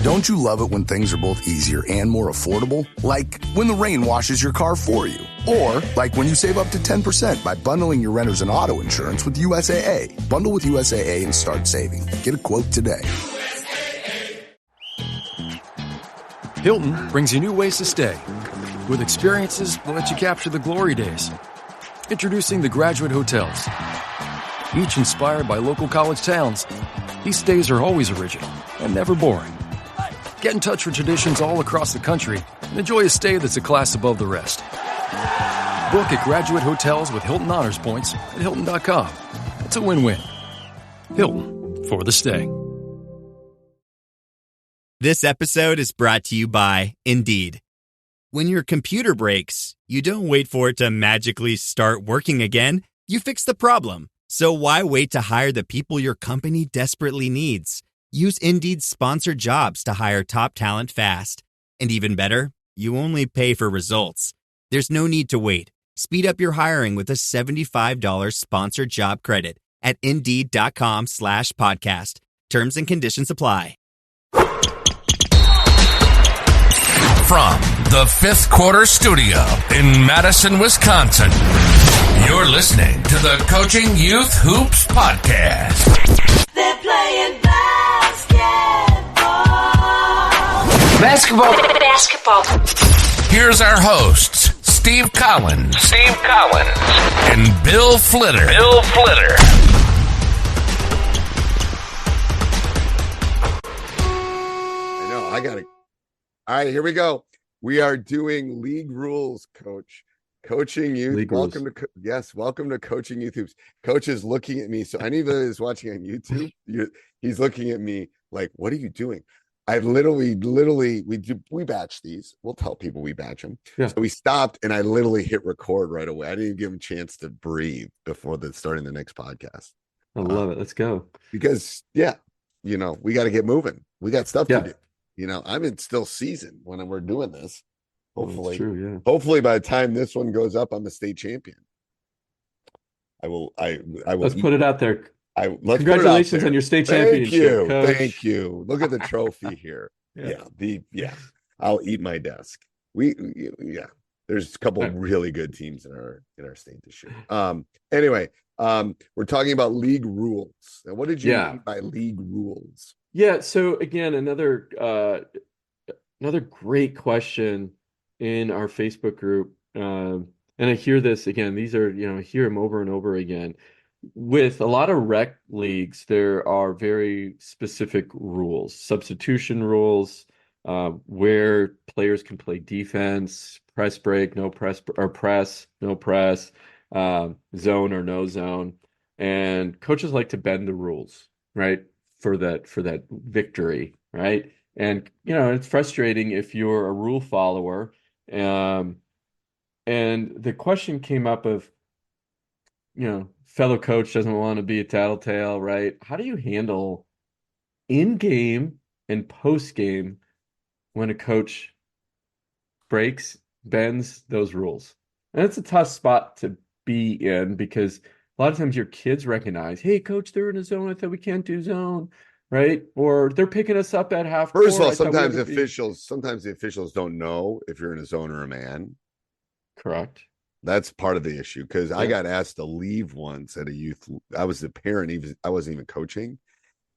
Don't you love it when things are both easier and more affordable? Like when the rain washes your car for you. Or like when you save up to 10% by bundling your renters and auto insurance with USAA. Bundle with USAA and start saving. Get a quote today. Hilton brings you new ways to stay with experiences that let you capture the glory days. Introducing the Graduate Hotels. Each inspired by local college towns, these stays are always original and never boring. Get in touch with traditions all across the country and enjoy a stay that's a class above the rest. Book at Graduate Hotels with Hilton Honors Points at Hilton.com. It's a win-win. Hilton, for the stay. This episode is brought to you by Indeed. When your computer breaks, you don't wait for it to magically start working again. You fix the problem. So why wait to hire the people your company desperately needs? Use Indeed's sponsored jobs to hire top talent fast. And even better, you only pay for results. There's no need to wait. Speed up your hiring with a $75 sponsored job credit at Indeed.com/podcast. Terms and conditions apply. From the Fifth Quarter Studio in Madison, Wisconsin, you're listening to the Coaching Youth Hoops Podcast. They're playing basketball. Here's our hosts, Steve Collins, and Bill Flitter. I know, I got it. All right, here we go. We are doing league rules, Coach. Coaching Youth. League welcome rules. welcome to Coaching Youth Hoops. Coach is looking at me. So anybody that's watching on YouTube, he's looking at me like, what are you doing? I literally, we batch these. We'll tell people we batch them. Yeah. So we stopped and I literally hit record right away. I didn't even give him a chance to breathe before starting the next podcast. I love it. Let's go. Because, we got to get moving. We got stuff to do. I'm in still season when we're doing this. Hopefully, That's true, yeah. Hopefully by the time this one goes up, I'm a state champion. I will. Let's put it out there. Congratulations on your state championship. Thank you. Look at the trophy here. I'll eat my desk. There's a couple of really good teams in our state this year. Anyway, we're talking about league rules. Now, what did you mean by league rules? Yeah. So again, another great question in our Facebook group. And I hear this again. These are, I hear them over and over again. With a lot of rec leagues, there are very specific rules, substitution rules, where players can play defense, press break, no press, or press, no press, zone or no zone. And coaches like to bend the rules, right? For that victory, right? And, it's frustrating if you're a rule follower. And the question came up of, fellow coach doesn't want to be a tattletale, right? How do you handle in-game and post-game when a coach bends those rules? And it's a tough spot to be in because a lot of times your kids recognize, hey, coach, they're in a zone. I thought we can't do zone, right? Or they're picking us up at half court. First of all, sometimes the officials don't know if you're in a zone or a man. Correct. That's part of the issue because I got asked to leave once at a youth. I was the parent. I wasn't even coaching,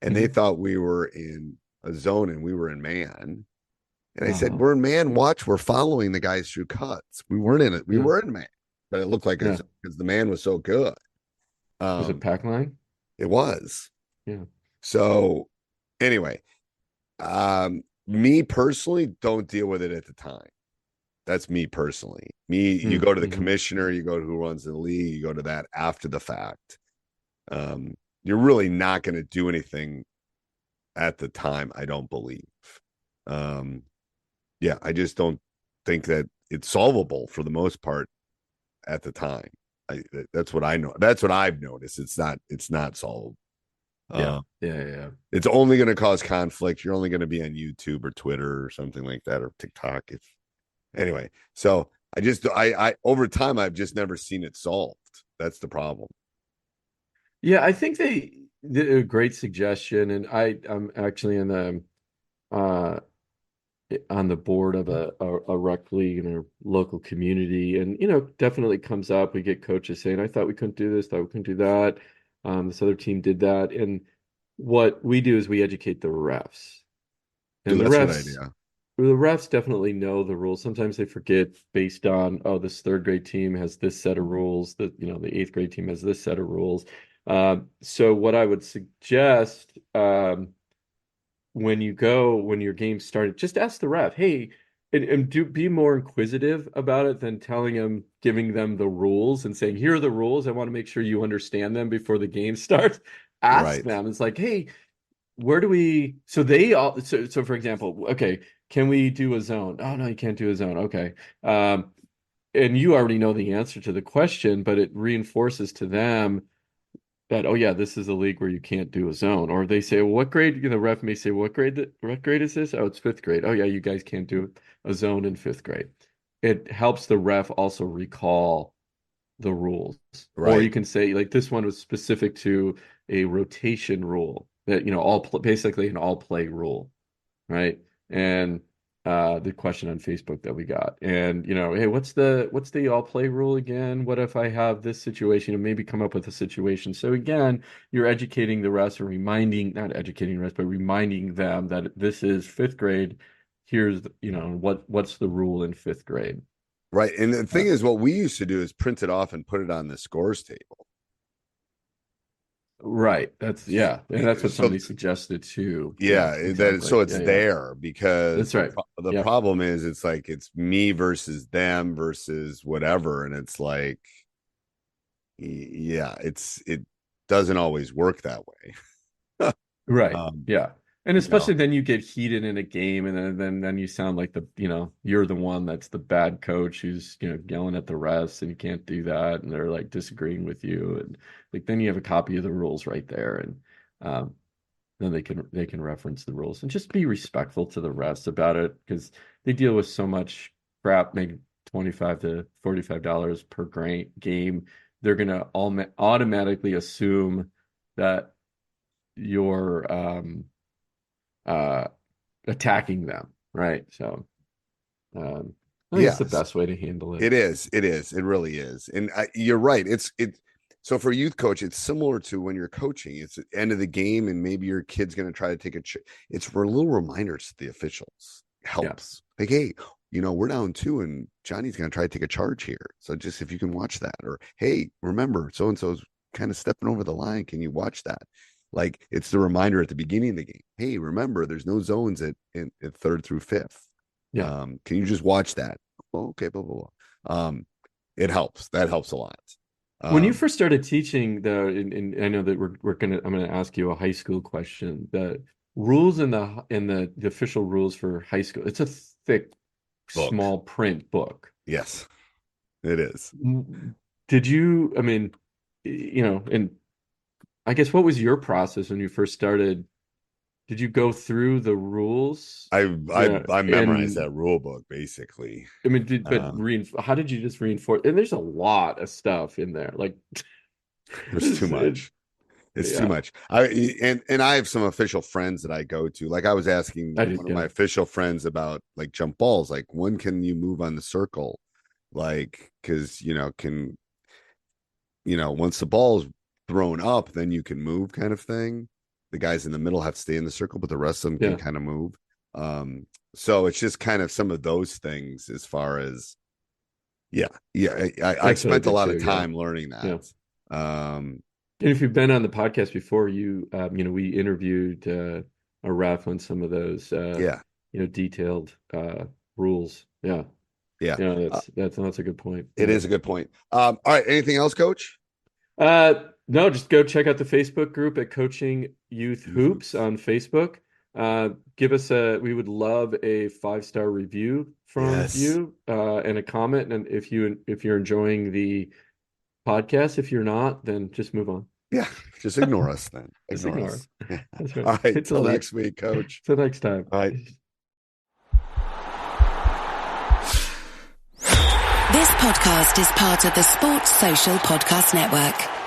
and they thought we were in a zone and we were in man. And I said, "We're in man. Watch, we're following the guys through cuts. We weren't in it. We were in man, but it looked like because the man was so good." Was it pack line? It was. Yeah. So, anyway, me personally, don't deal with it at the time. That's me personally. You go to the commissioner, you go to who runs the league, you go to that after the fact. You're really not going to do anything at the time, I don't believe. I just don't think that it's solvable for the most part at the time. That's what I know. That's what I've noticed. It's not solvable. It's only going to cause conflict. You're only going to be on YouTube or Twitter or something like that, or TikTok. Anyway, so I over time, I've just never seen it solved. That's the problem. Yeah, I think they did a great suggestion, and I'm actually in the on the board of a rec league in our local community, and definitely comes up. We get coaches saying, "I thought we couldn't do this, thought we couldn't do that. This other team did that." And what we do is we educate the refs, and Dude, that's a good idea. the refs definitely know the rules. Sometimes they forget based on, oh, this third grade team has this set of rules, that the eighth grade team has this set of rules. So what I would suggest, when your game started, just ask the ref, hey, and be more inquisitive about it than giving them the rules and saying, here are the rules. I want to make sure you understand them before the game starts. Ask them. It's like, hey, where do we, so for example, okay, can we do a zone? Oh, no, you can't do a zone. Okay. And you already know the answer to the question, but it reinforces to them that, oh yeah, this is a league where you can't do a zone. Or they say, well, what grade? The ref may say, what grade is this? Oh, it's fifth grade. Oh yeah, you guys can't do a zone in fifth grade. It helps the ref also recall the rules. Right. Or you can say, like, this one was specific to a rotation rule, that basically an all play rule, right? And the question on Facebook that we got, and hey, what's the all play rule again? What if I have this situation, and maybe come up with a situation? So again, you're educating the refs, or not educating refs, but reminding them that this is fifth grade. Here's what's the rule in fifth grade. Right. And the thing is, what we used to do is print it off and put it on the scores table. Right. And that's what somebody suggested too. Yeah. Exactly. So it's there, because that's right. The problem is, it's like, it's me versus them versus whatever. And it's like, yeah, it doesn't always work that way. Right. Yeah. And especially then you get heated in a game, and then you sound like you're the one that's the bad coach who's yelling at the refs, and you can't do that, and they're like disagreeing with you, and like then you have a copy of the rules right there, and then they can reference the rules, and just be respectful to the refs about it, because they deal with so much crap, maybe $25 to $45 per game. They're gonna automatically assume that you're attacking them, right? So I think it's the best way to handle it. It is. It really is. And you're right. So for a youth coach, it's similar to when you're coaching. It's the end of the game, and maybe your kid's going to try to take it's for little reminders to the officials. Helps. Like, hey, we're down 2, and Johnny's going to try to take a charge here. So just if you can watch that, or hey, remember, so-and-so's kind of stepping over the line. Can you watch that? Like, it's the reminder at the beginning of the game. Hey, remember, there's no zones at third through fifth. Yeah. Can you just watch that? Oh, okay, blah, blah, blah. It helps. That helps a lot. When you first started teaching, and I know that I'm gonna ask you a high school question. The rules in the official rules for high school, it's a thick, small print book. Yes, it is. Did you? I mean, and I guess, what was your process when you first started? Did you go through the rules? I memorized that rule book, basically. I mean, how did you just reinforce? And there's a lot of stuff in there. Like, there's too much. It's too much. I have some official friends that I go to. Like, I was asking one of my official friends about, like, jump balls. Like, when can you move on the circle? Like, because once the ball's thrown up, then you can move, kind of thing. The guys in the middle have to stay in the circle, but the rest of them can kind of move. So it's just kind of some of those things, as far as I spent a lot of time learning that. And if you've been on the podcast before, we interviewed a ref on some of those detailed rules. That's a good point. It is a good point. All right, anything else, Coach? No, just go check out the Facebook group at Coaching Youth Hoops on Facebook. We would love a 5-star review from you, and a comment. And if you're enjoying the podcast, if you're not, then just move on. Yeah, just ignore us then. Ignore us. That's right. All right, until next week, Coach. Till next time. All right. This podcast is part of the Sports Social Podcast Network.